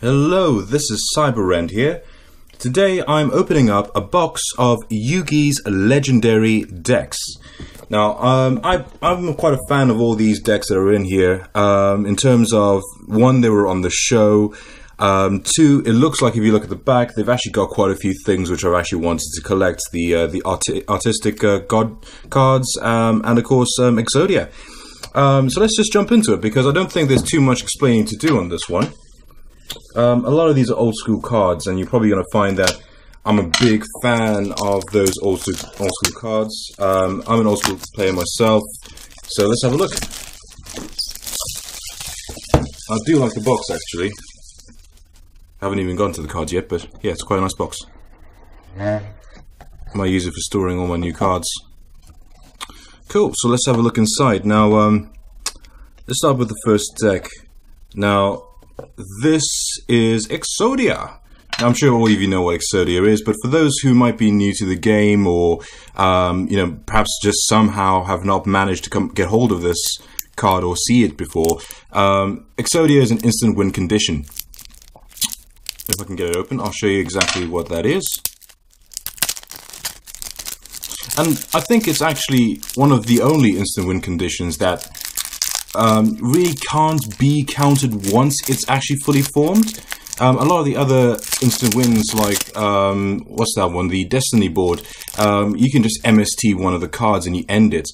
Hello, this is Cyberrend here. Today I'm opening up a box of Yugi's legendary decks. Now, I'm quite a fan of all these decks that are in here. In terms of, one, they were on the show. Two, it looks like if you look at the back, they've actually got quite a few things which I've actually wanted to collect. The artistic god cards, and of course Exodia. So let's just jump into it, because I don't think there's too much explaining to do on this one. A lot of these are old school cards, and you're probably going to find that I'm a big fan of those old school cards. I'm an old school player myself, so let's have a look. I do like the box, actually. Haven't even gone to the cards yet, but yeah, it's quite a nice box. I might use it for storing all my new cards. Cool, so let's have a look inside. Now, let's start with the first deck. Now, this is Exodia. Now, I'm sure all of you know what Exodia is, but for those who might be new to the game, or perhaps just somehow have not managed to get hold of this card or see it before, Exodia is an instant win condition. If I can get it open, I'll show you exactly what that is. And I think it's actually one of the only instant win conditions that really can't be counted once it's actually fully formed. A lot of the other instant wins, like what's that one, the Destiny board, you can just MST one of the cards and you end it.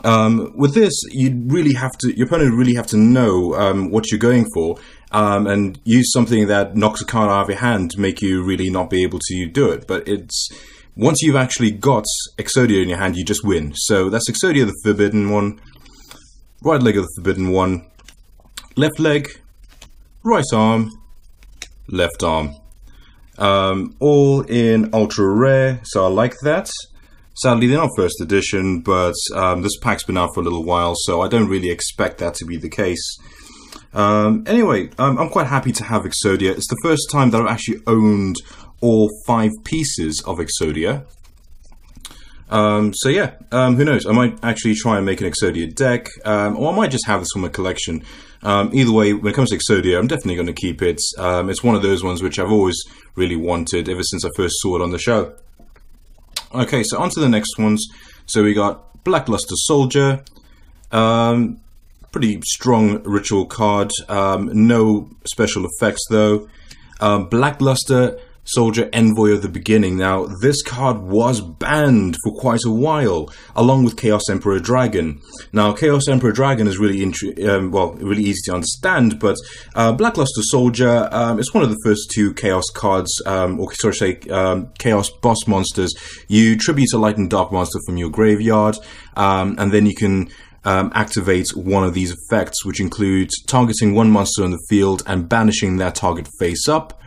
With this, you really have to, your opponent really have to know what you're going for, and use something that knocks a card out of your hand to make you really not be able to do it. But it's, once you've actually got Exodia in your hand, you just win. So that's Exodia, the forbidden one. Right leg of the forbidden one. Left leg, right arm, left arm. All in ultra rare, so I like that. Sadly, they're not first edition, but this pack's been out for a little while, so I don't really expect that to be the case. Anyway, I'm quite happy to have Exodia. It's the first time that I've actually owned all 5 pieces of Exodia. So yeah, who knows? I might actually try and make an Exodia deck, or I might just have this for my collection. Either way, when it comes to Exodia, I'm definitely going to keep it. It's one of those ones which I've always really wanted ever since I first saw it on the show. Okay, so on to the next ones. So we got Blackluster Soldier. Pretty strong ritual card. No special effects though. Blackluster Soldier, Envoy of the Beginning. Now, this card was banned for quite a while, along with Chaos Emperor Dragon. Now, Chaos Emperor Dragon is really really easy to understand, but Blackluster Soldier is one of the first 2 Chaos cards, Chaos boss monsters. You tribute a light and dark monster from your graveyard, and then you can activate one of these effects, which includes targeting one monster on the field and banishing that target face up.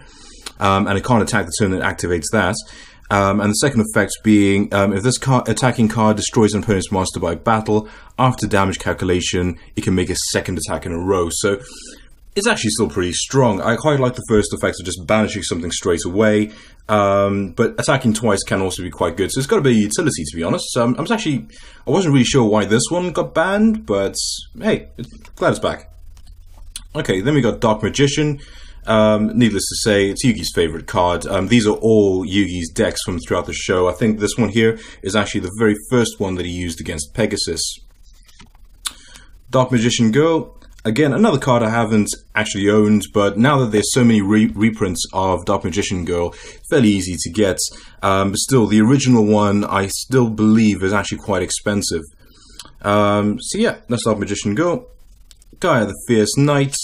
And it can't attack the turn that activates that. And the second effect being, if this attacking card destroys an opponent's monster by battle, after damage calculation, it can make a second attack in a row. So it's actually still pretty strong. I quite like the first effect of just banishing something straight away, but attacking twice can also be quite good. So it's got a bit of utility, to be honest. So I wasn't really sure why this one got banned, but hey, glad it's back. Okay, then we got Dark Magician. Needless to say, it's Yugi's favorite card. These are all Yugi's decks from throughout the show. I think this one here is actually the very first one that he used against Pegasus. Dark Magician Girl. Again, another card I haven't actually owned, but now that there's so many reprints of Dark Magician Girl, fairly easy to get. But still, the original one I still believe is actually quite expensive. So yeah, that's Dark Magician Girl. Gaia the Fierce Knight.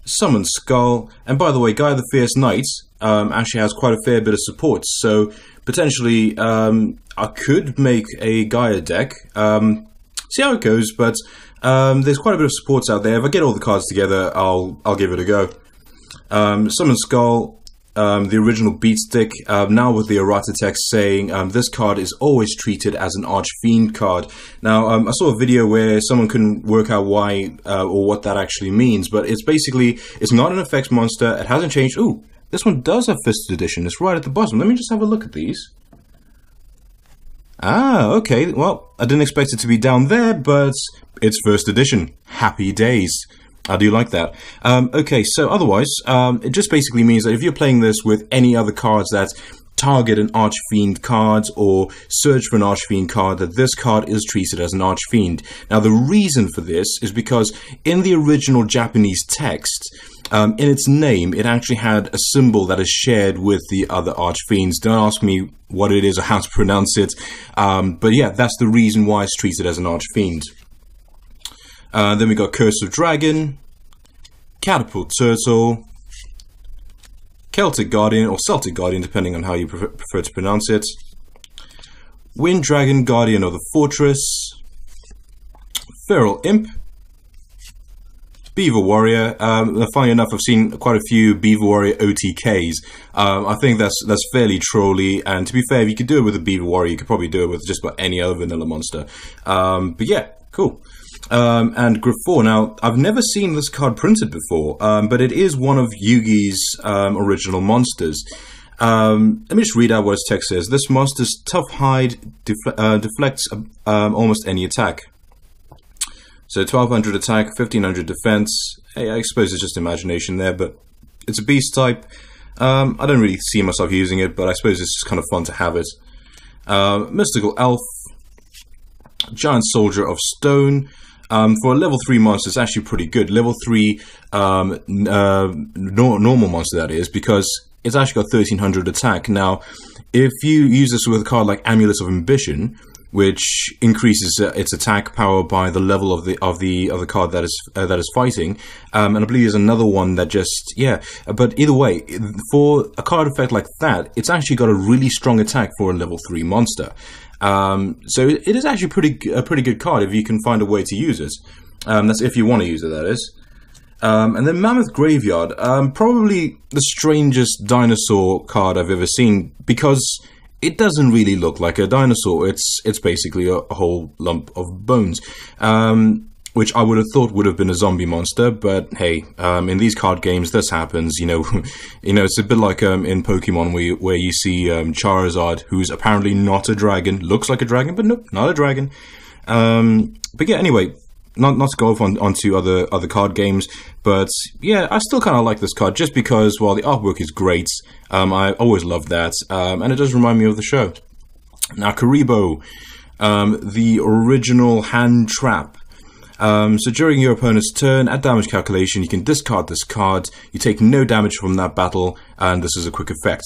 Summon Skull, and by the way, Gaia the Fierce Knight actually has quite a fair bit of support, so potentially I could make a Gaia deck, see how it goes, but there's quite a bit of supports out there. If I get all the cards together, I'll give it a go. Summon Skull, the original beat stick, now with the errata text saying this card is always treated as an Archfiend card. Now, I saw a video where someone couldn't work out why or what that actually means, but it's basically, it's not an effects monster, it hasn't changed. Ooh, this one does have 5th edition, it's right at the bottom. Let me just have a look at these. Ah, okay, well, I didn't expect it to be down there, but it's 1st edition. Happy days. I do like that. Okay, so otherwise, it just basically means that if you're playing this with any other cards that target an Archfiend card or search for an Archfiend card, that this card is treated as an Archfiend. Now, the reason for this is because in the original Japanese text, in its name, it actually had a symbol that is shared with the other Archfiends. Don't ask me what it is or how to pronounce it, but yeah, that's the reason why it's treated as an Archfiend. Then we got Curse of Dragon, Catapult Turtle, Celtic Guardian, or Celtic Guardian, depending on how you prefer to pronounce it, Wind Dragon, Guardian of the Fortress, Feral Imp, Beaver Warrior. Funny enough, I've seen quite a few Beaver Warrior OTKs. I think that's fairly trolly, and to be fair, if you could do it with a Beaver Warrior, you could probably do it with just about any other vanilla monster. But yeah, cool. And Griffor. Now, I've never seen this card printed before, but it is one of Yugi's original monsters. Let me just read out what its text says. This monster's tough hide deflects almost any attack. So 1200 attack, 1500 defense. Hey, I suppose it's just imagination there, but it's a beast type. I don't really see myself using it, but I suppose it's just kind of fun to have it. Mystical Elf, Giant Soldier of Stone. For a level 3 monster, it's actually pretty good. Level 3 normal monster, that is, because it's actually got 1300 attack. Now, if you use this with a card like Amulet of Ambition, which increases its attack power by the level of the card that is fighting, and I believe there's another one that just But either way, for a card effect like that, it's actually got a really strong attack for a level 3 monster. So it is actually a pretty good card if you can find a way to use it. That's if you want to use it, that is. And then Mammoth Graveyard, probably the strangest dinosaur card I've ever seen, because it doesn't really look like a dinosaur. It's basically a whole lump of bones, which I would have thought would have been a zombie monster. But hey, in these card games, this happens. You know, it's a bit like in Pokemon where you see Charizard, who's apparently not a dragon, looks like a dragon, but nope, not a dragon. But yeah, anyway. Not to go off onto other card games, but yeah, I still kind of like this card just because, while the artwork is great, I always loved that, and it does remind me of the show. Now, Karibo, the original hand trap. So during your opponent's turn, at damage calculation, you can discard this card. You take no damage from that battle, and this is a quick effect.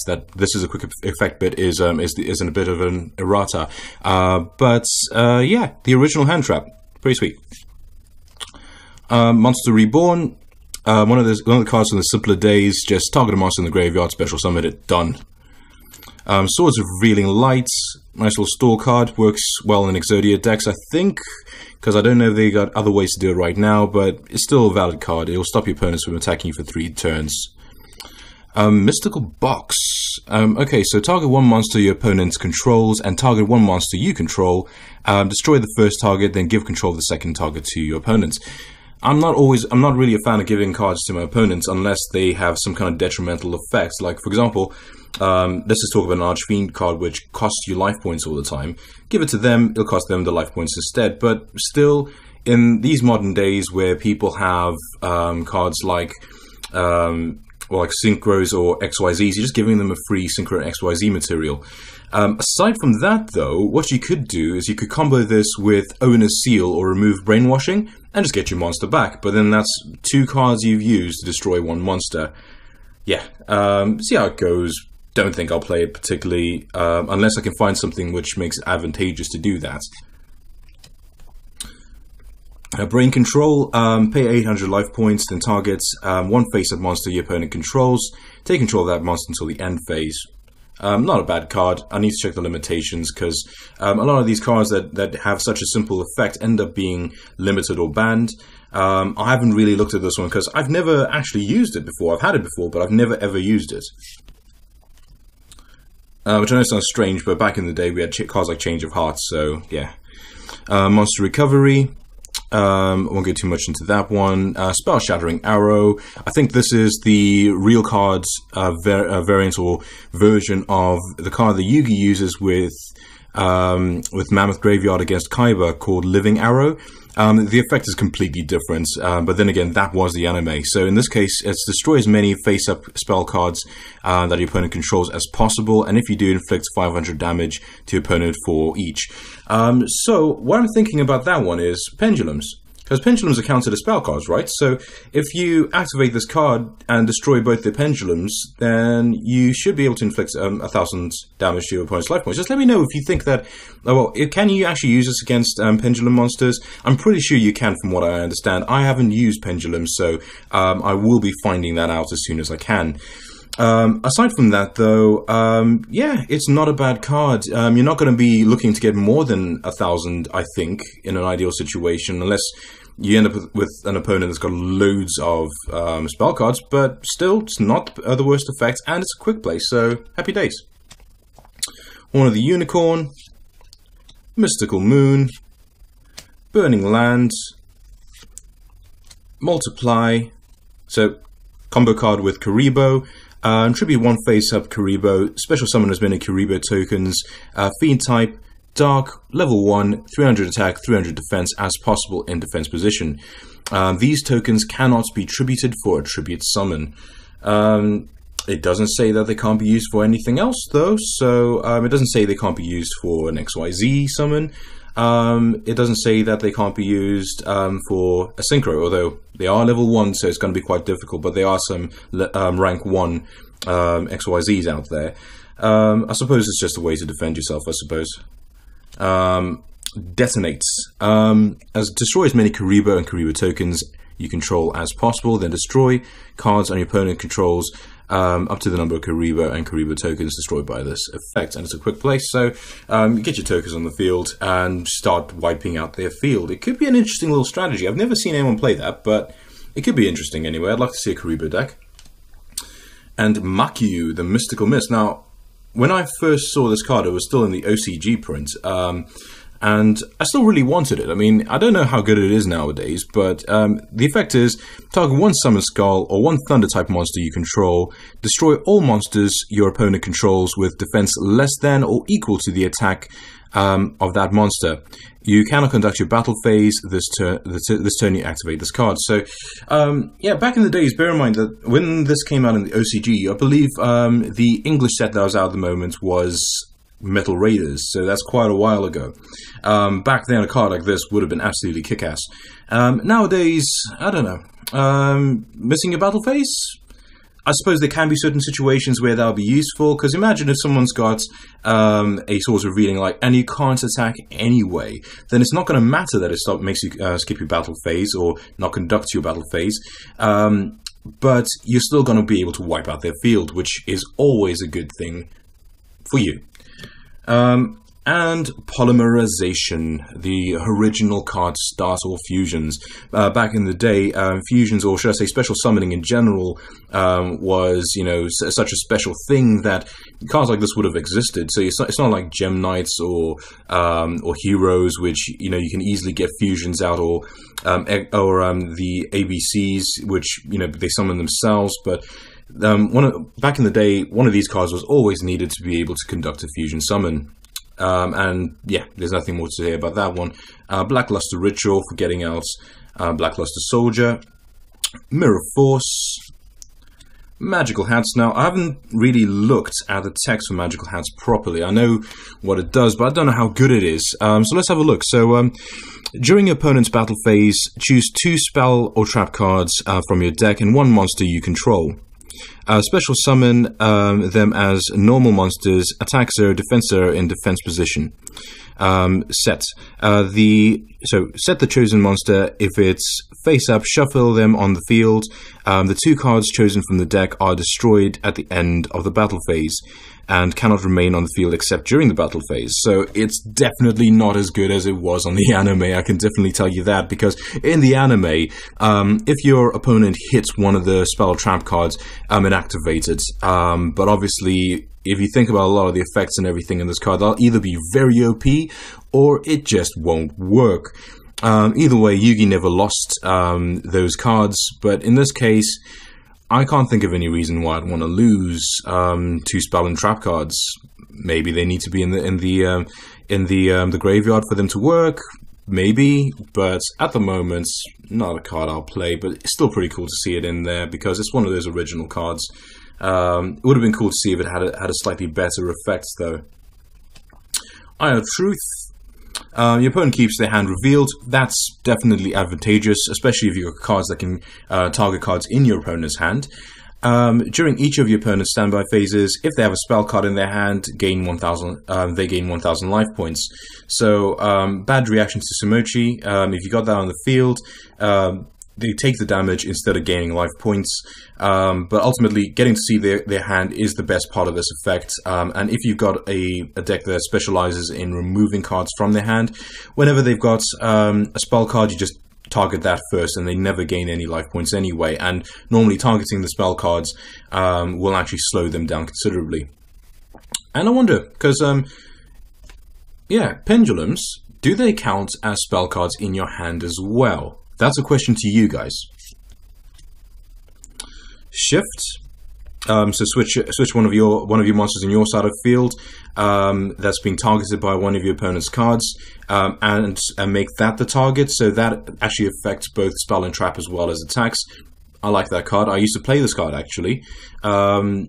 Bit is in a bit of an errata, but yeah, the original hand trap, pretty sweet. Monster Reborn, one of the cards from the simpler days, just target a monster in the graveyard, special summon it, done. Swords of Revealing Light, nice little store card, works well in Exodia decks, I think, because I don't know if they got other ways to do it right now, but it's still a valid card. It will stop your opponents from attacking you for 3 turns. Mystical Box. Okay, so target one monster your opponent controls and target one monster you control. Destroy the first target, then give control of the second target to your opponent. I'm not really a fan of giving cards to my opponents unless they have some kind of detrimental effects. Like, for example, let's just talk about an Archfiend card which costs you life points all the time. Give it to them, it'll cost them the life points instead. But still, in these modern days where people have cards like Synchros or XYZs, you're just giving them a free Synchro and XYZ material. Aside from that, though, what you could do is you could combo this with Owner's Seal or Remove Brainwashing and just get your monster back. But then that's 2 cards you've used to destroy 1 monster. Yeah, see how it goes. Don't think I'll play it particularly, unless I can find something which makes it advantageous to do that. Brain Control, pay 800 life points, then target 1 face-up monster your opponent controls. Take control of that monster until the end phase. Not a bad card. I need to check the limitations, because a lot of these cards that have such a simple effect end up being limited or banned. I haven't really looked at this one, because I've never actually used it before. I've had it before, but I've never ever used it. Which I know sounds strange, but back in the day we had cards like Change of Hearts, so yeah. Monster Recovery. I won't go too much into that one. Spell Shattering Arrow. I think this is the real card variant or version of the card that Yugi uses with Mammoth Graveyard against Kaiba, called Living Arrow. The effect is completely different, but then again, that was the anime. So in this case, it's destroy as many face-up spell cards that your opponent controls as possible, and if you do, inflict 500 damage to your opponent for each. So what I'm thinking about that one is pendulums. Because pendulums are counted as spell cards, right? So if you activate this card and destroy both the pendulums, then you should be able to inflict 1,000 damage to your opponent's life points. Just let me know if you think that, can you actually use this against pendulum monsters? I'm pretty sure you can, from what I understand. I haven't used pendulums, so I will be finding that out as soon as I can. Aside from that, though, yeah, it's not a bad card. You're not going to be looking to get more than 1,000, I think, in an ideal situation, unless you end up with an opponent that's got loads of spell cards, but still, it's not the worst effect, and it's a quick play, so happy days. Horn of the Unicorn, Mystical Moon, Burning Land, Multiply, so combo card with Kuribo. Tribute 1 face-up Kuribo, special summon as many Kuribo tokens, Fiend type, Dark, level 1, 300 attack, 300 defense as possible in defense position. These tokens cannot be tributed for a tribute summon. It doesn't say that they can't be used for anything else, though, so it doesn't say they can't be used for an XYZ summon. It doesn't say that they can't be used for a synchro, although they are level 1, so it's going to be quite difficult, but there are some rank 1 XYZs out there. I suppose it's just a way to defend yourself, I suppose. Detonates. As destroy as many Kuribo and Kuribo tokens you control as possible, then destroy cards on your opponent controls up to the number of Kuribo and Kuribo tokens destroyed by this effect. And it's a quick play, so you get your tokens on the field and start wiping out their field. It could be an interesting little strategy. I've never seen anyone play that, but it could be interesting anyway. I'd like to see a Kuribo deck. And Makyu, the Mystical Mist. Now, when I first saw this card, it was still in the OCG print, and I still really wanted it. I mean, I don't know how good it is nowadays, but the effect is, target 1 Summon Skull or 1 Thunder-type monster you control, destroy all monsters your opponent controls with defense less than or equal to the attack of that monster. You cannot conduct your battle phase this turn you activate this card. So, yeah, back in the days, bear in mind that when this came out in the OCG, I believe the English set that was out at the moment was Metal Raiders, so that's quite a while ago. Back then, a card like this would have been absolutely kick-ass. Nowadays, I don't know. Missing your battle phase? I suppose there can be certain situations where that'll be useful, because imagine if someone's got a sort of reading like, and you can't attack anyway, then it's not going to matter that it makes you skip your battle phase or not conduct your battle phase, but you're still going to be able to wipe out their field, which is always a good thing for you. And Polymerization, the original card starts all fusions. Back in the day, fusions, or should I say special summoning in general, was, you know, such a special thing that cards like this would have existed. So it's not like Gem Knights or Heroes, which, you know, you can easily get fusions out, or the ABCs, which, you know, they summon themselves, but back in the day, one of these cards was always needed to be able to conduct a fusion summon. And yeah, there's nothing more to say about that one. Blackluster Ritual for getting out Blackluster Soldier. Mirror Force. Magical Hats. Now, I haven't really looked at the text for Magical Hats properly. I know what it does, but I don't know how good it is. So let's have a look. So, during your opponent's battle phase, choose 2 spell or trap cards from your deck and 1 monster you control. Special summon them as normal monsters, attack 0, defense 0 in defense position. Set the chosen monster. If it's face up, shuffle them on the field. The 2 cards chosen from the deck are destroyed at the end of the battle phase and cannot remain on the field except during the battle phase. So it's definitely not as good as it was on the anime, I can definitely tell you that, because in the anime, if your opponent hits one of the spell or trap cards, it activates it. But obviously, if you think about a lot of the effects and everything in this card, they'll either be very OP or it just won't work. Either way, Yugi never lost those cards, but in this case, I can't think of any reason why I'd want to lose 2 spell and trap cards. Maybe they need to be in the graveyard for them to work. maybe, but at the moment, not a card I'll play, but it's still pretty cool to see it in there because it's one of those original cards. It would have been cool to see if it had a slightly better effect, though. Eye of Truth. Your opponent keeps their hand revealed. That's definitely advantageous, especially if you've got cards that can target cards in your opponent's hand. During each of your opponent's standby phases, if they have a spell card in their hand, gain 1,000. They gain 1,000 life points. So bad reactions to Sumochi. If you got that on the field, they take the damage instead of gaining life points. But ultimately, getting to see their hand is the best part of this effect. And if you've got a deck that specializes in removing cards from their hand, whenever they've got a spell card, you just target that first, and they never gain any life points anyway. And normally, targeting the spell cards will actually slow them down considerably. And I wonder, because yeah, pendulums, do they count as spell cards in your hand as well? That's a question to you guys. Shift. So switch one of your monsters in your side of the field that's being targeted by one of your opponent's cards, and make that the target. So that actually affects both spell and trap as well as attacks. I like that card. I used to play this card actually. Don't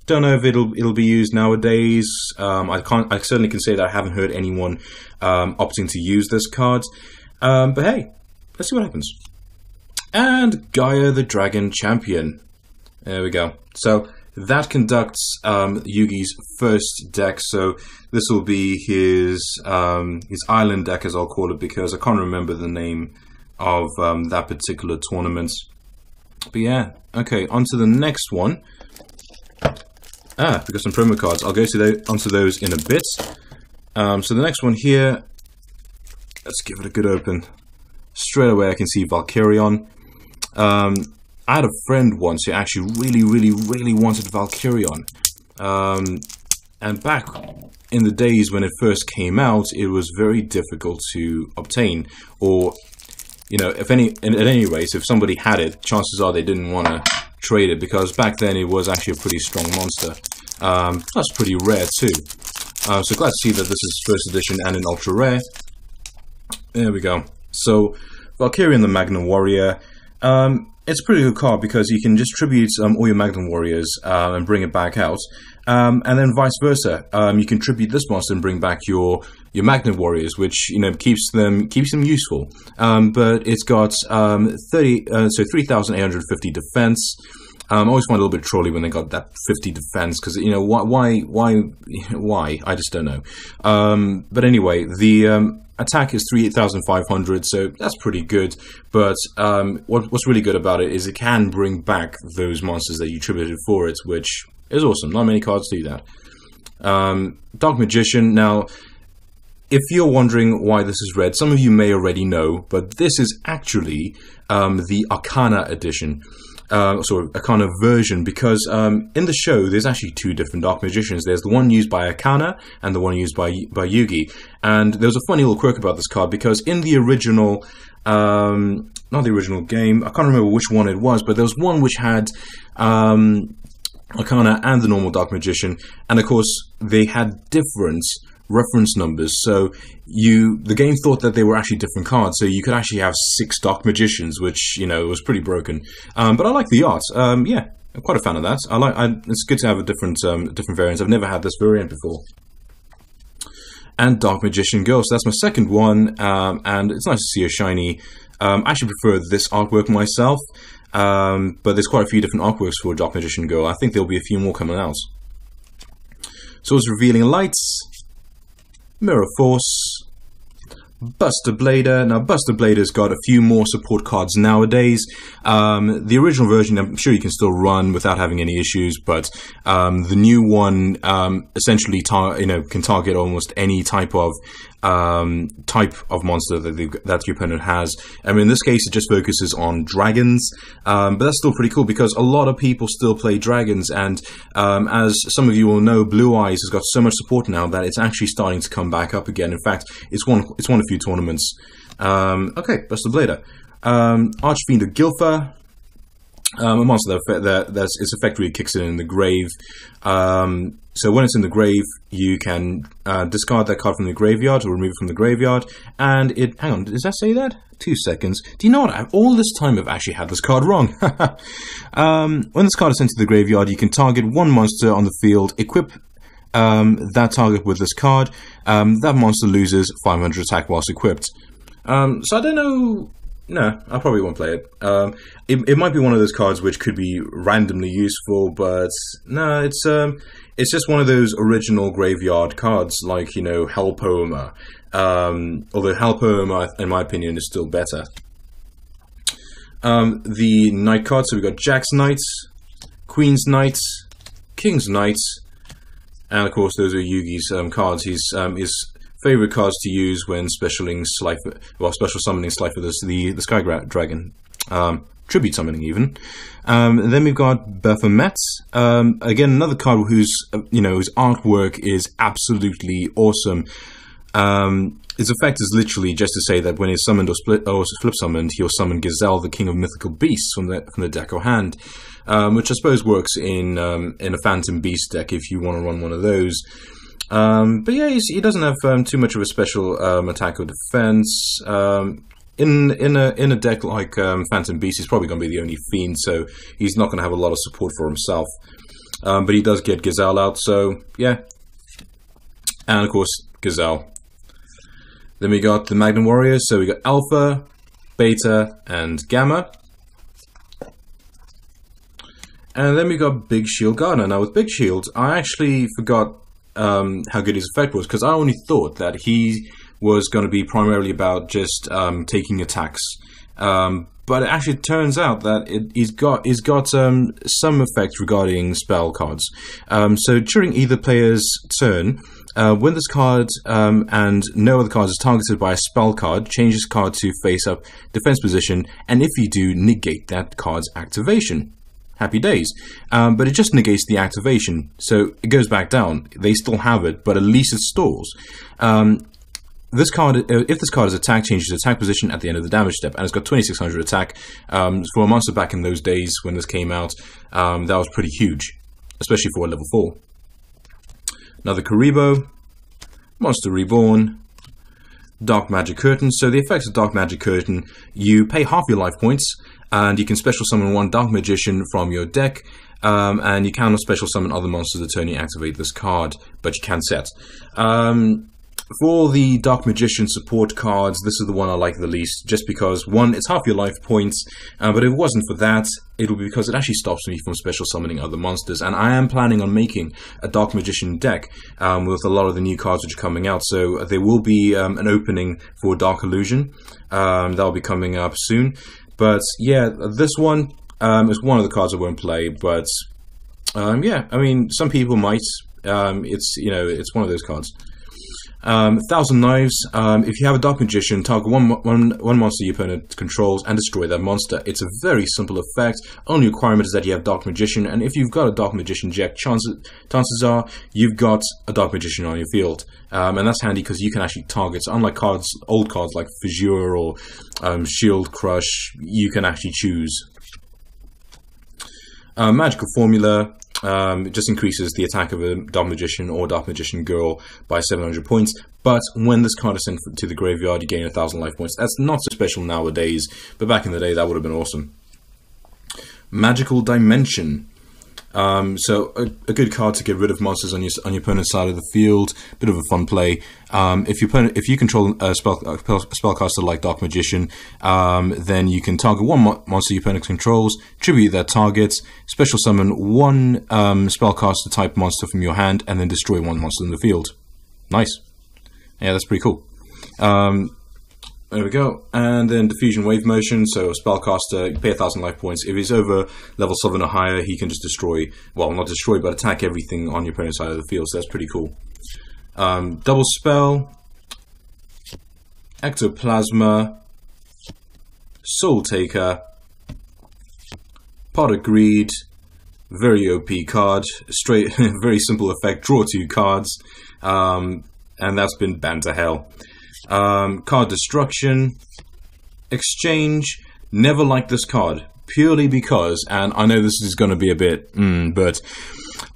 know if it'll be used nowadays. I certainly can say that I haven't heard anyone opting to use this card. But hey, let's see what happens. And Gaia the Dragon Champion. There we go. So that conducts Yugi's first deck. So this will be his island deck, as I'll call it, because I can't remember the name of that particular tournament. But yeah, okay, on to the next one. We've got some promo cards. I'll go onto those in a bit. So the next one here, let's give it a good open. Straight away I can see Valkyrion. I had a friend once who actually really wanted Valkyrion. And back in the days when it first came out, it was very difficult to obtain. Or, you know, at any rate, if somebody had it, chances are they didn't want to trade it, because back then it was actually a pretty strong monster. Plus pretty rare too. So glad to see that this is first edition and an ultra rare. There we go. So Valkyrion the Magnum Warrior. It's a pretty good card because you can distribute all your Magnum Warriors and bring it back out. And then vice versa. You can tribute this monster and bring back your Magnum Warriors, which, you know, keeps them useful. But it's got 3,850 defense. I always find it a little bit trolly when they got that 50 defense, because, you know, why? I just don't know. But anyway, the attack is 3,500, so that's pretty good. But what's really good about it is it can bring back those monsters that you tributed for it, which is awesome. Not many cards do that. Dark Magician. Now, if you're wondering why this is red, some of you may already know, but this is actually the Arcana edition. Sort of Arcana version, because in the show there's actually two different Dark Magicians. There's the one used by Arcana and the one used by Yugi. And there was a funny little quirk about this card, because in the original, not the original game, I can't remember which one it was, but there was one which had Arcana and the normal Dark Magician, and of course they had different reference numbers, so the game thought that they were actually different cards, so you could actually have 6 Dark Magicians, which, you know, was pretty broken. But I like the art. Yeah, I'm quite a fan of that. It's good to have a different variants. I've never had this variant before. And Dark Magician Girl, so that's my second one, and it's nice to see a shiny. I actually prefer this artwork myself, but there's quite a few different artworks for Dark Magician Girl. I think there'll be a few more coming out. So it's Revealing Lights, Mirror Force, Buster Blader. Now, Buster Blader's got a few more support cards nowadays. The original version, I'm sure you can still run without having any issues, but the new one essentially can target almost any type of monster that your opponent has. I mean, in this case, it just focuses on dragons, but that's still pretty cool because a lot of people still play dragons, and as some of you will know, Blue Eyes has got so much support now that it's actually starting to come back up again. In fact, it's won a few tournaments. Okay, Buster Blader. Archfiend of Gilfa. A monster that's its effect really kicks in the grave. So when it's in the grave, you can discard that card from the graveyard or remove it from the graveyard. And it, hang on, does that say that? 2 seconds. Do you know what? All this time I've actually had this card wrong. When this card is sent to the graveyard, you can target one monster on the field, equip that target with this card. That monster loses 500 attack whilst equipped. So I don't know. No, I probably won't play it. It might be one of those cards which could be randomly useful, but no, it's just one of those original graveyard cards, like, you know, Hell Poema. Although Hell Poema, in my opinion, is still better. The Knight cards, so we've got Jack's Knights, Queen's Knights, King's Knights, and of course those are Yugi's cards. His favorite cards to use when special summoning Slifer, the Sky Dragon, tribute summoning even. Then we've got Baphomet, again another card whose whose artwork is absolutely awesome. Its effect is literally just to say that when he's summoned or flip summoned, he'll summon Gazelle, the king of mythical beasts, from the deck or hand, which I suppose works in a Phantom Beast deck if you want to run one of those. But yeah, he doesn't have too much of a special attack or defense. In a deck like Phantom Beast, he's probably going to be the only fiend, so he's not going to have a lot of support for himself. But he does get Gazelle out, so yeah. And of course, Gazelle. Then we got the Magnum Warriors, so we got Alpha, Beta, and Gamma. And then we got Big Shield Gardener. Now with Big Shield, I actually forgot how good his effect was, because I only thought that he was going to be primarily about just taking attacks. But it actually turns out that he's got some effect regarding spell cards. So during either player's turn, when this card and no other card is targeted by a spell card, change this card to face-up defense position, and if you do, negate that card's activation. Happy days. But it just negates the activation, so it goes back down. They still have it, but at least it stalls. This card, if this card is attacked, changes its attack position at the end of the damage step, and it's got 2600 attack. For a monster back in those days when this came out, that was pretty huge, especially for a level 4. Another Karibo, Monster Reborn, Dark Magic Curtain. So the effects of Dark Magic Curtain, you pay half your life points, and you can special summon one Dark Magician from your deck, and you cannot special summon other monsters the turn you activate this card, but you can set. For the Dark Magician support cards, this is the one I like the least, just because, one, it's half your life points, but if it wasn't for that, it would be because it actually stops me from special summoning other monsters, and I am planning on making a Dark Magician deck with a lot of the new cards which are coming out, so there will be an opening for Dark Illusion. That'll be coming up soon, but yeah, this one is one of the cards I won't play, but yeah, I mean, some people might. It's one of those cards. 1,000 Knives. If you have a Dark Magician, target one monster your opponent controls and destroy that monster. It's a very simple effect. Only requirement is that you have Dark Magician, and if you've got a Dark Magician deck, chances are you've got a Dark Magician on your field. And that's handy because you can actually target, unlike old cards like Fissure or Shield Crush, you can actually choose. Magical Formula. It just increases the attack of a Dark Magician or Dark Magician Girl by 700 points, but when this card is sent to the graveyard, you gain 1,000 life points. That's not so special nowadays, but back in the day, that would have been awesome. Magical Dimension. So a good card to get rid of monsters on your opponent's side of the field. Bit of a fun play. If you control a spellcaster like Dark Magician, then you can target one monster your opponent controls, tribute that target, special summon one spellcaster type monster from your hand, and then destroy one monster in the field. Nice. Yeah, that's pretty cool. There we go. And then Diffusion Wave Motion, so a spellcaster, you pay 1,000 life points. If he's over level 7 or higher, he can just destroy, well, not destroy, but attack everything on your opponent's side of the field, so that's pretty cool. Double Spell, Ectoplasma, Soul Taker, Pot of Greed, very OP card, straight, very simple effect, draw 2 cards, and that's been banned to hell. Card Destruction, Exchange. Never liked this card, purely because, and I know this is going to be a bit, but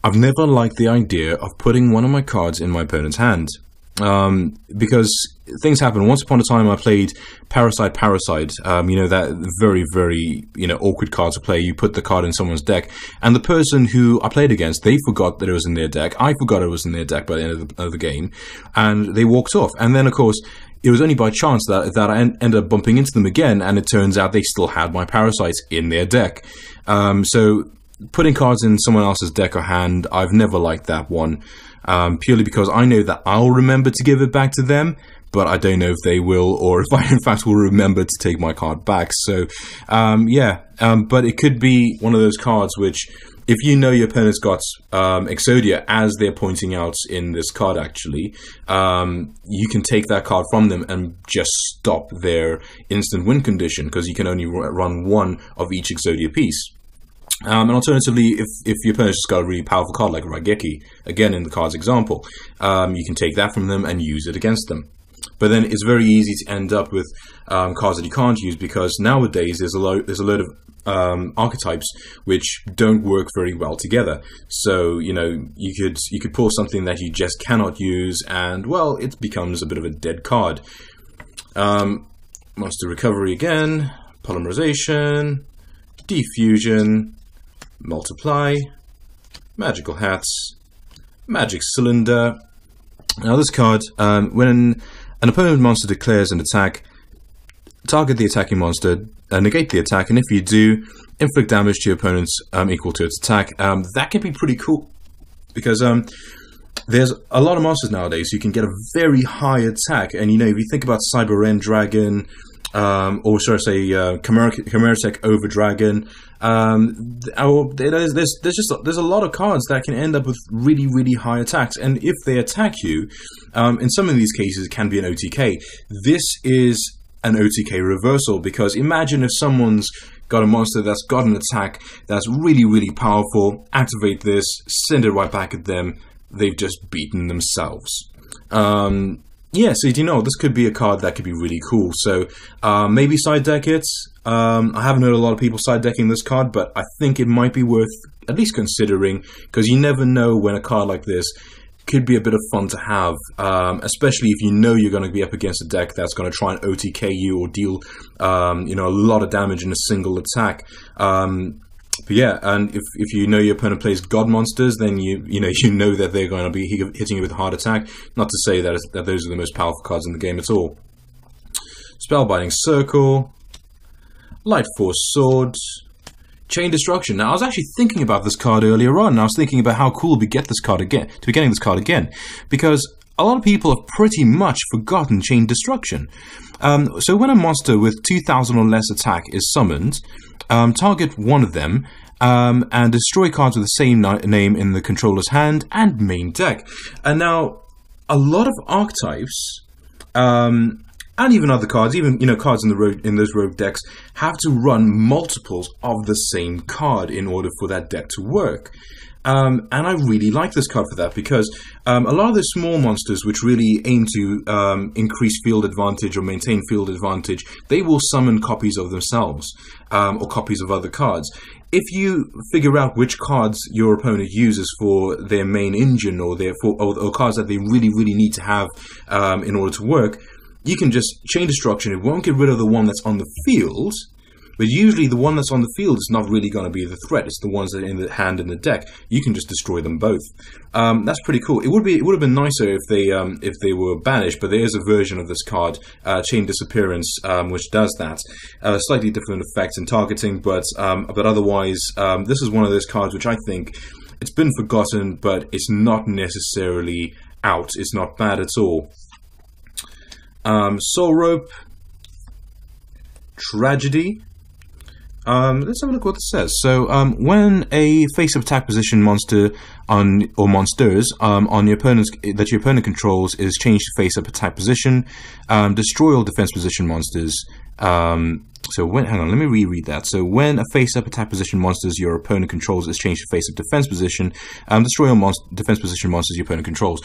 I've never liked the idea of putting one of my cards in my opponent's hand. Because things happen. Once upon a time, I played Parasite. That very, very, awkward card to play. You put the card in someone's deck, and the person who I played against, they forgot that it was in their deck. I forgot it was in their deck by the end of the game, and they walked off. And then, of course, it was only by chance that I ended up bumping into them again, and it turns out they still had my Parasites in their deck. So putting cards in someone else's deck or hand, I've never liked that one. Purely because I know that I'll remember to give it back to them, but I don't know if they will, or if I in fact will remember to take my card back. So, but it could be one of those cards which, if you know your opponent's got Exodia, as they're pointing out in this card actually, you can take that card from them and just stop their instant win condition, because you can only run one of each Exodia piece. And alternatively, if your opponent's just got a really powerful card like Raigeki, again in the card's example, you can take that from them and use it against them. But then it's very easy to end up with cards that you can't use, because nowadays there's a load of archetypes which don't work very well together. So you could pull something that you just cannot use, and well, it becomes a bit of a dead card. Monster recovery again, polymerization, diffusion, multiply, magical hats, magic cylinder. Now this card, when an opponent monster declares an attack, target the attacking monster, negate the attack, and if you do, inflict damage to your opponent's equal to its attack. That can be pretty cool, because there's a lot of monsters nowadays so you can get a very high attack, and if you think about Cyber End Dragon, or should I say Chimeratech Over Dragon, there's a lot of cards that can end up with really, really high attacks, and if they attack you, in some of these cases it can be an OTK. This is an OTK reversal, because imagine if someone's got a monster that's got an attack that's really, really powerful, activate this, send it right back at them, they've just beaten themselves. Yeah, so this could be a card that could be really cool. So maybe side deck it. I haven't heard a lot of people side decking this card, but I think it might be worth at least considering, because you never know when a card like this could be a bit of fun to have, especially if you know you're going to be up against a deck that's going to try and OTK you or deal a lot of damage in a single attack. But yeah, and if you know your opponent plays god monsters, then you know that they're going to be hitting you with a hard attack. Not to say that those are the most powerful cards in the game at all. Spellbinding Circle, Light Force Sword, Chain Destruction. Now I was actually thinking about this card earlier on. And I was thinking about how cool we get this card again, to be getting this card again, because a lot of people have pretty much forgotten Chain Destruction. So when a monster with 2,000 or less attack is summoned, target one of them and destroy cards with the same name in the controller's hand and main deck. And now, a lot of archetypes, and even other cards, even cards in those rogue decks, have to run multiples of the same card in order for that deck to work. And I really like this card for that, because a lot of the small monsters which really aim to increase field advantage or maintain field advantage, they will summon copies of themselves or copies of other cards. If you figure out which cards your opponent uses for their main engine, or cards that they really, really need to have in order to work, you can just Chain Destruction. It won't get rid of the one that's on the field, but usually the one that's on the field is not really going to be the threat. It's the ones that are in the hand and the deck. You can just destroy them both. That's pretty cool. It would have been nicer if they were banished, but there is a version of this card, Chain Disappearance, which does that. Slightly different effects in targeting, but otherwise, this is one of those cards which I think it's been forgotten, but it's not necessarily out. It's not bad at all. Soul Rope, Tragedy. Let's have a look what this says. So, when a face-up attack position monster or monsters on your opponent controls is changed to face-up attack position, destroy all defense position monsters. So hang on, let me reread that. So when a face-up attack position monsters your opponent controls is changed to face-up defense position, destroy all defense position monsters your opponent controls.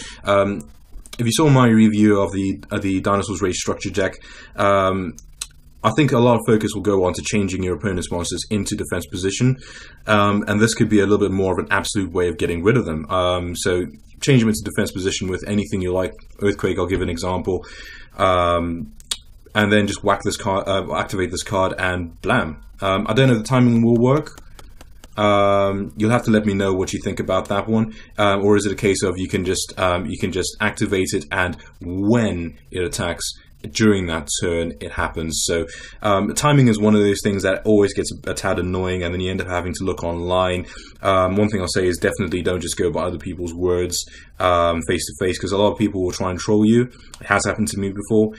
If you saw my review of the Dinosaurs Rage structure deck, I think a lot of focus will go on to changing your opponent's monsters into defense position, and this could be a little bit more of an absolute way of getting rid of them. So change them into defense position with anything you like. Earthquake, I'll give an example, and then just whack this card, activate this card, and blam. I don't know if the timing will work. You'll have to let me know what you think about that one, or is it a case of you can just activate it, and when it attacks during that turn it happens. So timing is one of those things that always gets a tad annoying, and then you end up having to look online. One thing I'll say is definitely don't just go by other people's words face to face, because a lot of people will try and troll you. It has happened to me before.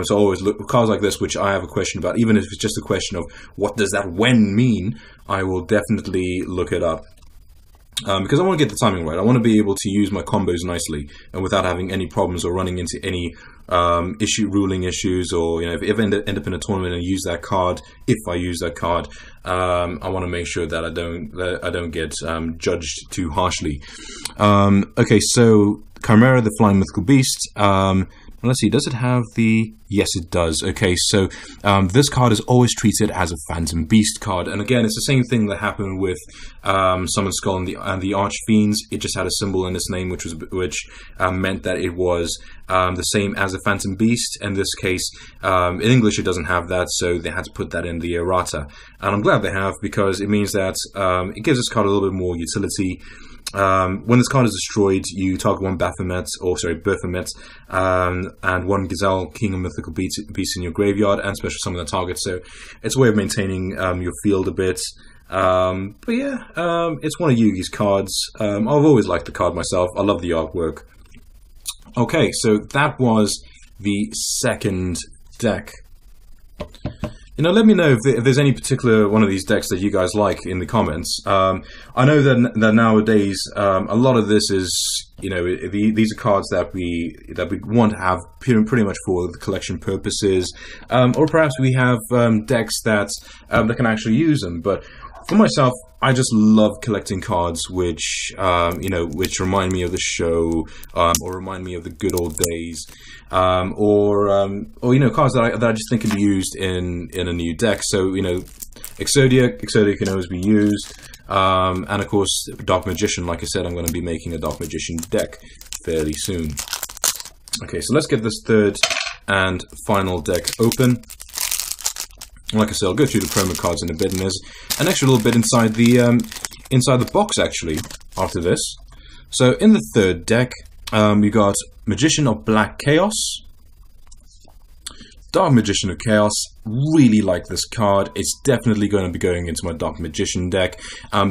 So always look for cards like this, which I have a question about, even if it's just a question of what does that when mean. I will definitely look it up. Because I want to get the timing right. I want to be able to use my combos nicely and without having any problems or running into any ruling issues, or if I end up in a tournament and use that card, if I use that card, I want to make sure that I don't get judged too harshly. Okay, so Chimera, the flying mythical beast. Let's see, does it have the... Yes, it does. Okay, so this card is always treated as a Phantom Beast card. And again, it's the same thing that happened with Summon Skull and the Archfiends. It just had a symbol in its name, which meant that it was the same as a Phantom Beast. In this case, in English, it doesn't have that, so they had to put that in the errata. And I'm glad they have, because it means that it gives this card a little bit more utility. When this card is destroyed, you target one Baphomet, and one Gazelle, King of Mythical Beasts in your graveyard, and special summon the target. So it's a way of maintaining your field a bit. But yeah, it's one of Yugi's cards. I've always liked the card myself. I love the artwork. Okay, so that was the second deck. Let me know if there's any particular one of these decks that you guys like in the comments. I know that nowadays a lot of this is, these are cards that we want to have pretty much for the collection purposes, or perhaps we have decks that can actually use them. But for myself, I just love collecting cards which remind me of the show, or remind me of the good old days, or cards that I just think can be used in a new deck. So Exodia can always be used, and of course Dark Magician. Like I said, I'm going to be making a Dark Magician deck fairly soon. Okay, so let's get this third and final deck open. Like I said, I'll go through the promo cards in a bit, and there's an extra little bit inside the box actually after this. So in the third deck, we got Magician of Black Chaos, Dark Magician of Chaos. Really like this card. It's definitely going to be going into my Dark Magician deck.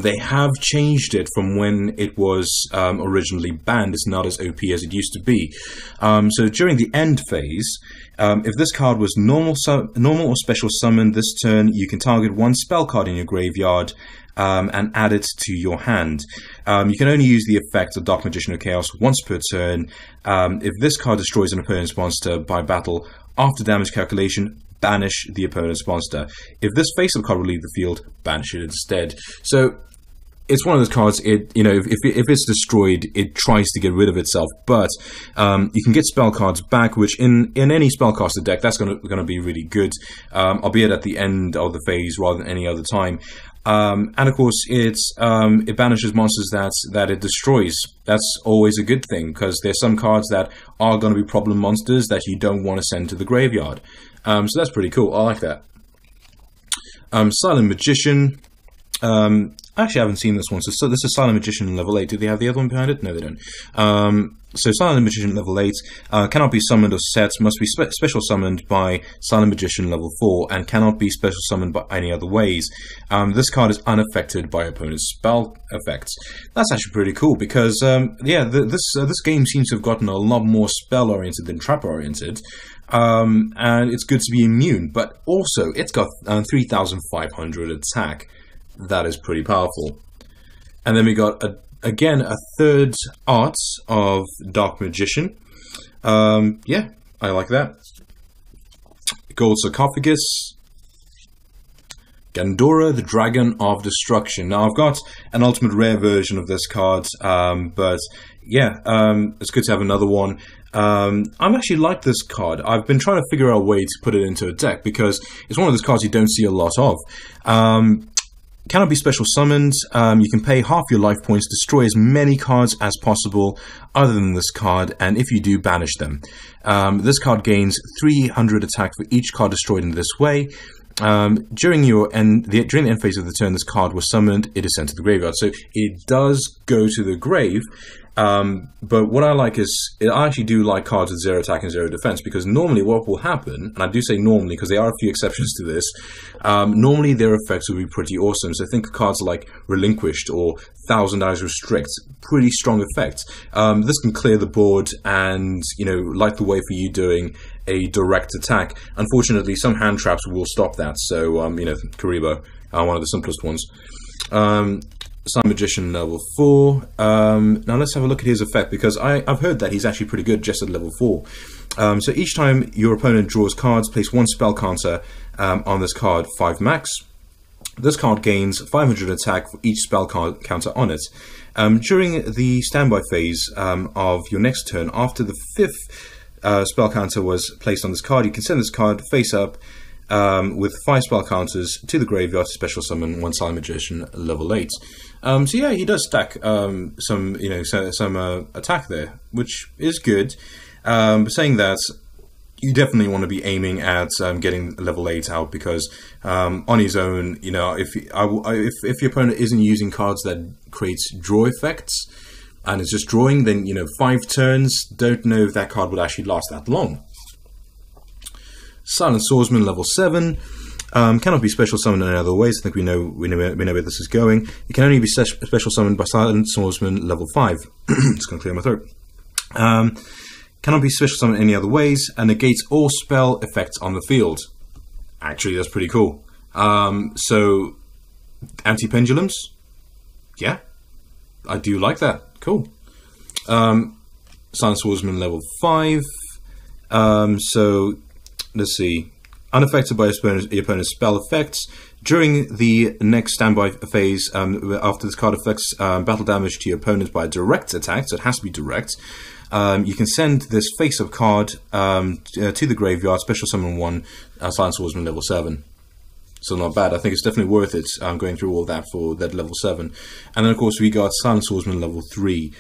They have changed it from when it was originally banned. It's not as OP as it used to be. So during the end phase, if this card was normal or special summoned this turn, you can target one spell card in your graveyard and add it to your hand. You can only use the effect of Dark Magician of Chaos once per turn. If this card destroys an opponent's monster by battle, after damage calculation, banish the opponent's monster. If this face-up card will leave the field, banish it instead. So it's one of those cards, if it's destroyed, it tries to get rid of itself, but you can get spell cards back, which in any spellcaster deck, that's going to be really good, albeit at the end of the phase rather than any other time. And of course, it banishes monsters that it destroys. That's always a good thing, because there's some cards that are going to be problem monsters that you don't want to send to the graveyard. So that's pretty cool. I like that. Silent Magician. Actually, I haven't seen this one. So this is Silent Magician level 8. Do they have the other one behind it? No, they don't. So Silent Magician level 8 cannot be summoned or set, must be special summoned by Silent Magician level 4, and cannot be special summoned by any other ways. This card is unaffected by opponent's spell effects. That's actually pretty cool, because this game seems to have gotten a lot more spell oriented than trap oriented. And it's good to be immune, but also it's got 3,500 attack. That is pretty powerful. And then we got again a third art of Dark Magician. Yeah, I like that. Gold Sarcophagus. Gandora, the Dragon of Destruction. Now I've got an ultimate rare version of this card, but yeah, it's good to have another one. I'm actually like this card. I've been trying to figure out a way to put it into a deck because it's one of those cards you don't see a lot of. Cannot be special summoned. You can pay half your life points, destroy as many cards as possible other than this card, and if you do, banish them. This card gains 300 attack for each card destroyed in this way. During the end phase of the turn this card was summoned, it is sent to the graveyard. So it does go to the grave. But what I like is, I actually do like cards with 0 attack and 0 defense, because normally what will happen, and I do say normally because there are a few exceptions to this, normally their effects will be pretty awesome. So think of cards like Relinquished or Thousand Eyes Restrict, pretty strong effects. This can clear the board and, light the way for you doing a direct attack. Unfortunately, some hand traps will stop that, so, Karibo, one of the simplest ones. Sun Magician level 4. Now let's have a look at his effect, because I've heard that he's actually pretty good just at level 4. So each time your opponent draws cards, place 1 spell counter on this card, 5 max. This card gains 500 attack for each spell counter on it. During the standby phase of your next turn, after the 5th spell counter was placed on this card, you can send this card face up with 5 spell counters to the graveyard to special summon 1 Silent Magician level 8. So yeah, he does stack some attack there, which is good. But saying that, you definitely want to be aiming at getting level 8 out, because on his own, if your opponent isn't using cards that creates draw effects and it's just drawing, then 5 turns, don't know if that card would actually last that long. Silent Swordsman level 7. Cannot be special summoned in other ways. I think we know where this is going. It can only be special summoned by Silent Swordsman level 5. Just going to clear my throat. Cannot be special summoned any other ways, and negates all spell effects on the field. Actually, that's pretty cool. So, anti-pendulums? Yeah, I do like that. Cool. Silent Swordsman level 5. So, let's see. Unaffected by your opponent's spell effects. During the next standby phase, after this card affects battle damage to your opponent by a direct attack, so it has to be direct, you can send this face-up card to the graveyard, special summon 1 Silent Swordsman level 7. So not bad. I think it's definitely worth it going through all that for that level 7. And then, of course, we got Silent Swordsman level 3.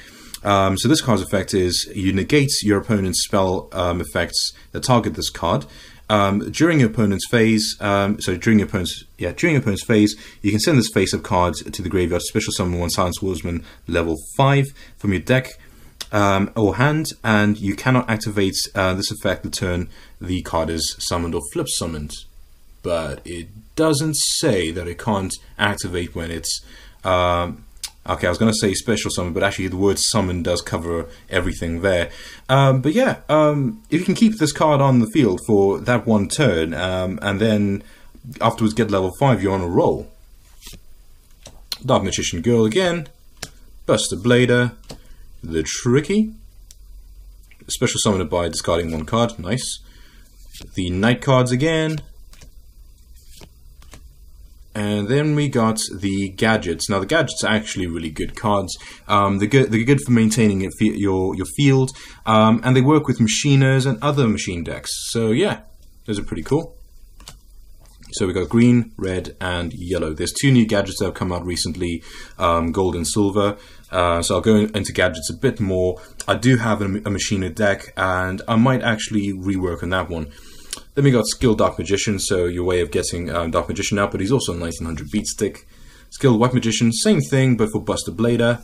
So this card's effect is you negate your opponent's spell effects that target this card. During your opponent's phase, during your opponent's phase, you can send this face-up card to the graveyard to special summon 1 Silent Swordsman level 5 from your deck or hand, and you cannot activate this effect the turn the card is summoned or flip summoned. But it doesn't say that it can't activate when it's okay, I was going to say special summon, but actually the word summon does cover everything there. But yeah, if you can keep this card on the field for that one turn, and then afterwards get level 5, you're on a roll. Dark Magician Girl again. Buster Blader. The Tricky. Special summoned by discarding 1 card. Nice. The Night cards again. And then we got the gadgets. Now the gadgets are actually really good cards. They're good for maintaining your field, and they work with machiners and other machine decks. So yeah, those are pretty cool. So we got green, red, and yellow. There's 2 new gadgets that have come out recently, gold and silver. So I'll go into gadgets a bit more. I do have a machiner deck, and I might actually rework on that one. Then we got Skilled Dark Magician, so your way of getting Dark Magician out, but he's also a 1900 beat stick. Skilled White Magician, same thing, but for Buster Blader,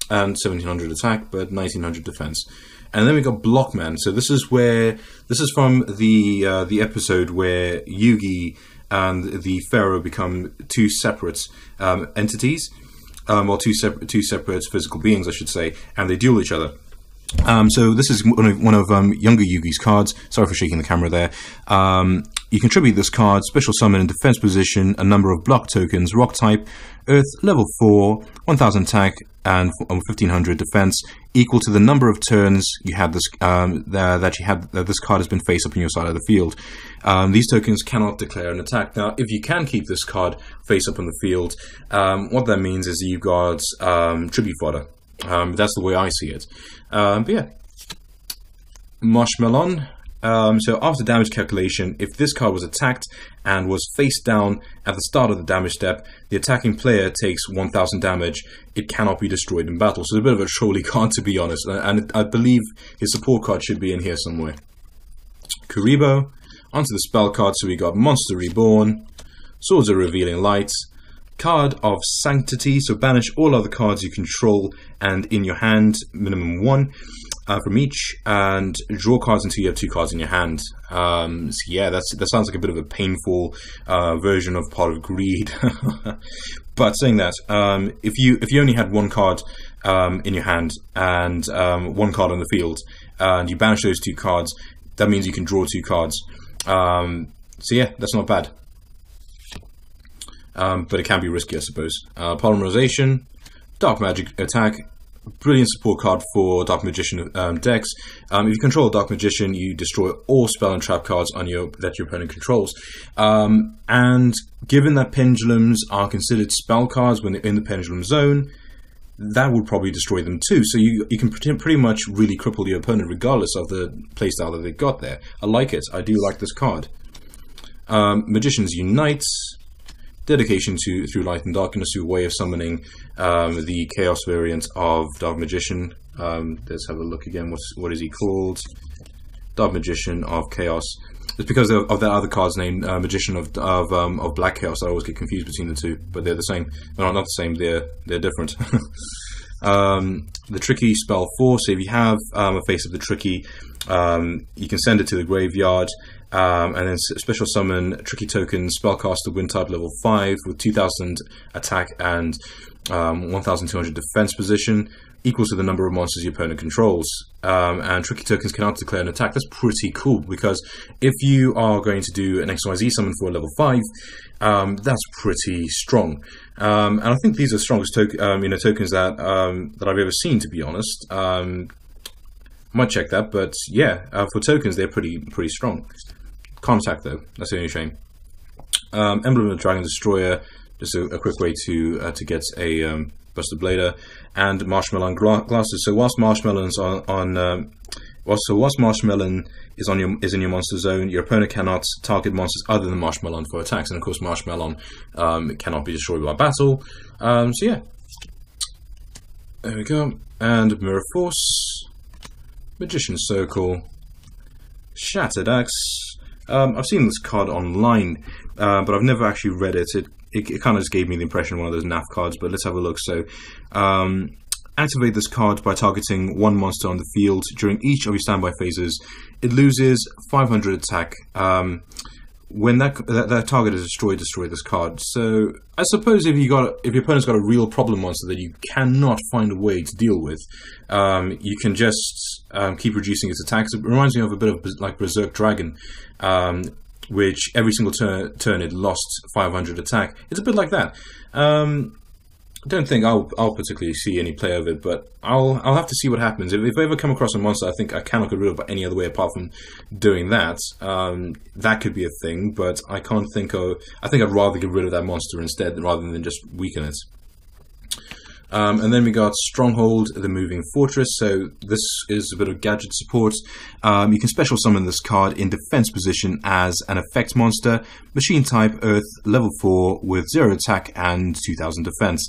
and 1700 attack, but 1900 defense. And then we got Blockman. So this is from the episode where Yugi and the Pharaoh become 2 separate entities, or two separate physical beings, I should say, and they duel each other. So this is one of younger Yugi's cards. Sorry for shaking the camera there. You contribute this card, special summon in defense position, a number of block tokens, rock type, earth, level 4, 1000 attack, and 1500 defense, equal to the number of turns you had this that this card has been face up in your side of the field. These tokens cannot declare an attack. Now, if you can keep this card face up on the field, what that means is you've got tribute fodder. That's the way I see it. But yeah, Marshmallow. So after damage calculation, if this card was attacked and was face down at the start of the damage step, the attacking player takes 1000 damage. It cannot be destroyed in battle. So it's a bit of a trolly card, to be honest. And I believe his support card should be in here somewhere. Kuribo. Onto the spell card. So we got Monster Reborn, Swords of Revealing Light, Card of Sanctity. So banish all other cards you control and in your hand, minimum 1. From each, and draw cards until you have 2 cards in your hand. So yeah, that sounds like a bit of a painful version of Pot of Greed. But saying that, if you only had 1 card in your hand and 1 card on the field, and you banish those 2 cards, that means you can draw 2 cards. So yeah, that's not bad. But it can be risky, I suppose. Polymerization, Dark Magic Attack. Brilliant support card for Dark Magician decks. If you control a Dark Magician, you destroy all spell and trap cards on that your opponent controls. And given that pendulums are considered spell cards when they're in the pendulum zone, that would probably destroy them too. So you can pretty much really cripple your opponent regardless of the playstyle that they got there. I like it. I do like this card. Magicians Unite. Dedication to Through Light and Darkness, a way of summoning the Chaos variant of Dark Magician. Let's have a look again. What is he called? Dark Magician of Chaos. It's because of that other card's name, Magician of Black Chaos. I always get confused between the two, but they're the same. No, not the same. They're different. The Tricky spell 4. So if you have a face of the Tricky, you can send it to the graveyard. And then special summon Tricky Token Spellcaster Wind type level 5 with 2000 attack and 1200 defense position, equals to the number of monsters your opponent controls. And Tricky Tokens cannot declare an attack. That's pretty cool, because if you are going to do an XYZ summon for a level 5, that's pretty strong. And I think these are the strongest tokens that I've ever seen, to be honest. Might check that, but yeah, for tokens they're pretty strong. Can't attack though. That's the only shame. Emblem of Dragon Destroyer, just a quick way to get a Buster Blader, and Marshmallow Glasses. So whilst Marshmallow's whilst Marshmallow is in your monster zone, your opponent cannot target monsters other than Marshmallow for attacks, and of course Marshmallow cannot be destroyed by battle. So yeah, there we go. And Mirror Force, Magician Circle, Shattered Axe. I've seen this card online, but I've never actually read it. It kind of just gave me the impression of one of those NAF cards, but let's have a look. So, activate this card by targeting 1 monster on the field. During each of your standby phases, it loses 500 attack. When that target is destroyed, destroy this card. So I suppose if your opponent's got a real problem monster that you cannot find a way to deal with, you can just keep reducing its attacks. It reminds me of a bit of like Berserk Dragon, which every single turn it lost 500 attack. It's a bit like that. I don't think I'll particularly see any play of it, but I'll have to see what happens. If I ever come across a monster I think I cannot get rid of any other way apart from doing that, that could be a thing, but I can't think of... I think I'd rather get rid of that monster instead rather than just weaken it. And then we got Stronghold, the Moving Fortress. So this is a bit of gadget support. You can special summon this card in defense position as an effect monster, machine type, Earth, level 4 with 0 attack and 2000 defense.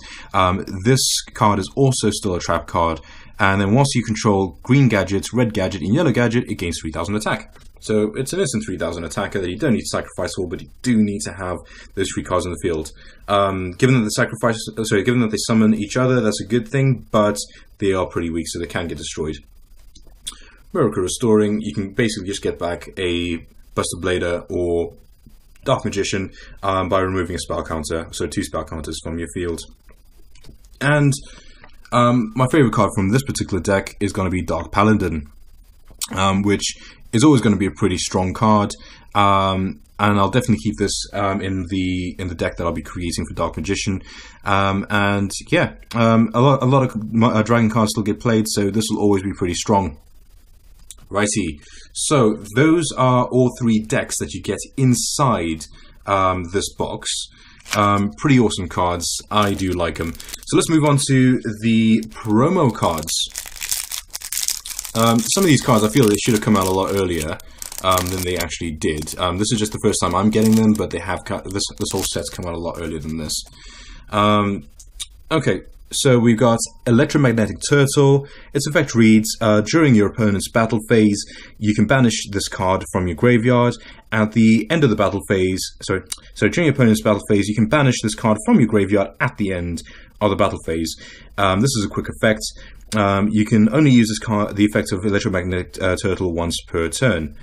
This card is also still a trap card. And then once you control green gadget, red gadget, and yellow gadget, it gains 3000 attack. So it's an instant 3000 attacker that you don't need to sacrifice for, but you do need to have those 3 cards on the field. Given that they summon each other, that's a good thing, but they are pretty weak, so they can get destroyed. Miracle Restoring, you can basically just get back a Buster Blader or Dark Magician by removing a spell counter, so 2 spell counters from your field. And my favorite card from this particular deck is going to be Dark Paladin, which is always going to be a pretty strong card, and I'll definitely keep this in the deck that I'll be creating for Dark Magician. And yeah, a lot of dragon cards still get played, so this will always be pretty strong. Righty, so those are all 3 decks that you get inside this box. Pretty awesome cards. I do like them. So let's move on to the promo cards. Some of these cards, I feel they should have come out a lot earlier than they actually did. This is just the first time I'm getting them, but they have this whole set's come out a lot earlier than this. Okay, so we've got Electromagnetic Turtle. Its effect reads, during your opponent's battle phase, you can banish this card from your graveyard. At the end of the battle phase, so during your opponent's battle phase, you can banish this card from your graveyard at the end of the battle phase. This is a quick effect. You can only use this card, the effect of Electromagnetic Turtle, once per turn.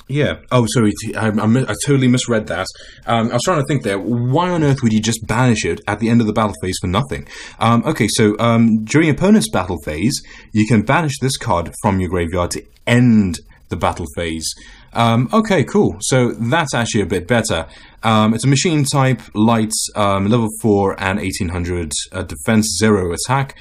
Yeah. Oh, sorry. I totally misread that. I was trying to think there. Why on earth would you just banish it at the end of the battle phase for nothing? Okay, so during your opponent's battle phase, you can banish this card from your graveyard to end the battle phase. Okay, cool. So that's actually a bit better. It's a machine type, light, level 4 and 1800 defense, 0 attack.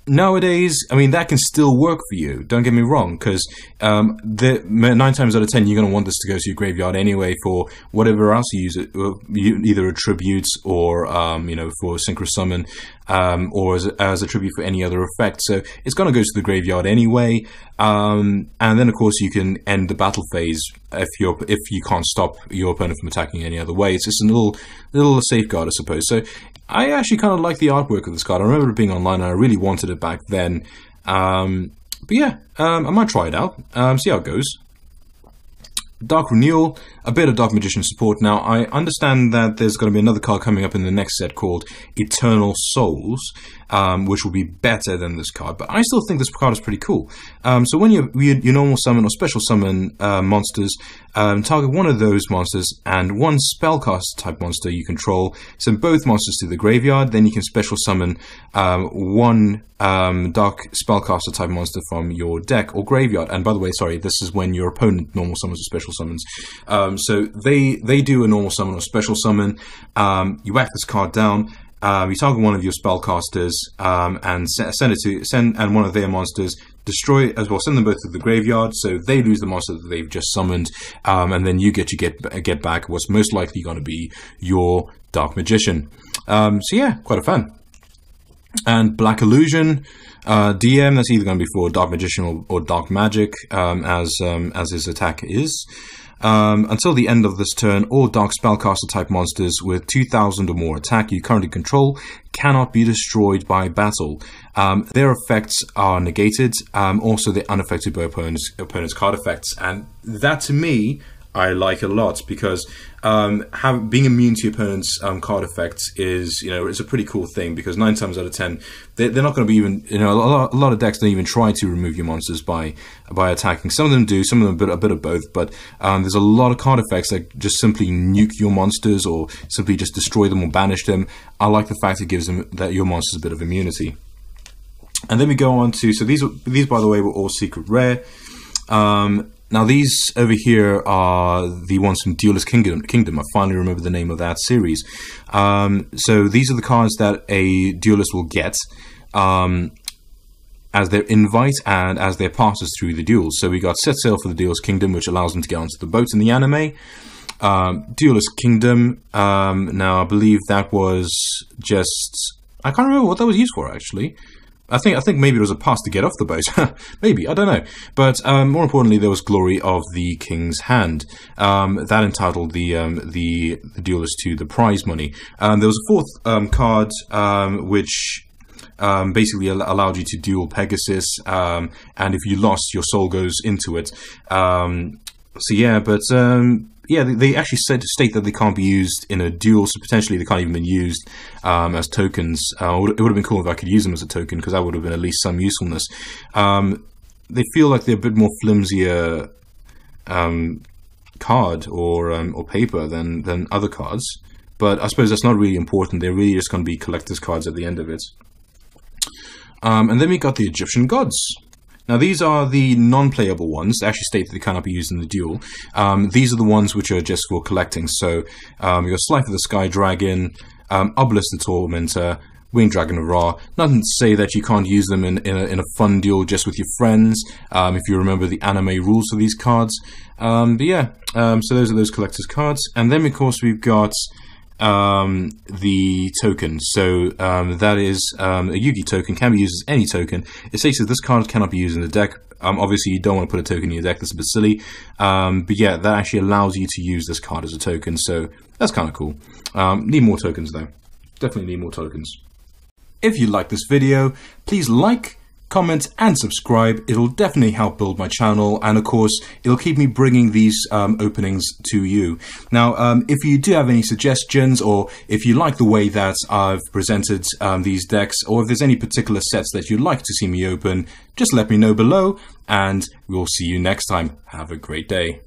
Nowadays, I mean, that can still work for you. Don't get me wrong, because 9 times out of 10, you're going to want this to go to your graveyard anyway for whatever else you use it, either a tribute or, you know, for Synchro Summon, or as a tribute for any other effect. So it's going to go to the graveyard anyway. And then, of course, you can end the battle phase if you can't stop your opponent from attacking any other way. It's just a little safeguard, I suppose. So I actually kind of like the artwork of this card. I remember it being online, and I really wanted it back then. But yeah, I might try it out, see how it goes. Dark Renewal, a bit of Dark Magician support. Now, I understand that there's going to be another card coming up in the next set called Eternal Souls, which will be better than this card, but I still think this card is pretty cool. So when you normal summon or special summon monsters, target one of those monsters and one spellcaster type monster you control, send both monsters to the graveyard, then you can special summon one dark spellcaster type monster from your deck or graveyard. And by the way, sorry, this is when your opponent normal summons or special summons. So they do a normal summon or special summon. You whack this card down. You target one of your spellcasters and send one of their monsters. Destroy as well. Send them both to the graveyard, so they lose the monster that they've just summoned, and then you get back what's most likely going to be your Dark Magician. So yeah, quite a fan. And Black Illusion, DM, that's either going to be for Dark Magician or Dark Magic, as his attack is. Until the end of this turn, all Dark Spellcaster type monsters with 2000 or more attack you currently control cannot be destroyed by battle. Their effects are negated. Also, they're unaffected by opponent's card effects, and that to me, I like a lot, because being immune to your opponent's card effects is, it's a pretty cool thing, because 9 times out of 10, they're not going to be even, a lot of decks don't even try to remove your monsters by attacking. Some of them do, some of them a bit of both, but there's a lot of card effects that just simply nuke your monsters or simply just destroy them or banish them. I like the fact it gives them that your monsters a bit of immunity. And then we go on to, so these by the way were all secret rare. Now these over here are the ones from Duelist Kingdom. I finally remember the name of that series. So these are the cards that a duelist will get as their invite and as their passes through the duels. So we got Set Sail for the Duelist Kingdom, which allows them to get onto the boats in the anime. Duelist Kingdom, now I believe that was just, I can't remember what that was used for actually. I think maybe it was a pass to get off the boat. Maybe, I don't know. But more importantly, there was Glory of the King's Hand. That entitled the duelist to the prize money. There was a fourth card which basically allowed you to duel Pegasus, and if you lost, your soul goes into it. So yeah, but yeah, they actually state that they can't be used in a duel, so potentially they can't even be used as tokens. It would have been cool if I could use them as a token, because that would have been at least some usefulness. They feel like they're a bit more flimsier card or paper than other cards, but I suppose that's not really important. They're really just going to be collector's cards at the end of it. And then we got the Egyptian Gods. Now these are the non-playable ones. They actually state that they cannot be used in the duel. These are the ones which are just for collecting. So we got Slife of the Sky Dragon, Obelisk the Tormentor, Winged Dragon of Ra. Nothing to say that you can't use them in a fun duel just with your friends, if you remember the anime rules for these cards. But yeah, so those are those collector's cards. And then of course we've got the token. So that is a Yugi token, can be used as any token. It states that this card cannot be used in the deck. Obviously, you don't want to put a token in your deck. That's a bit silly. But yeah, that actually allows you to use this card as a token. So that's kind of cool. Need more tokens though. Definitely need more tokens. If you like this video, please like, comment and subscribe. It'll definitely help build my channel, and of course it'll keep me bringing these openings to you. Now if you do have any suggestions, or if you like the way that I've presented these decks, or if there's any particular sets that you'd like to see me open, just let me know below, and we'll see you next time. Have a great day.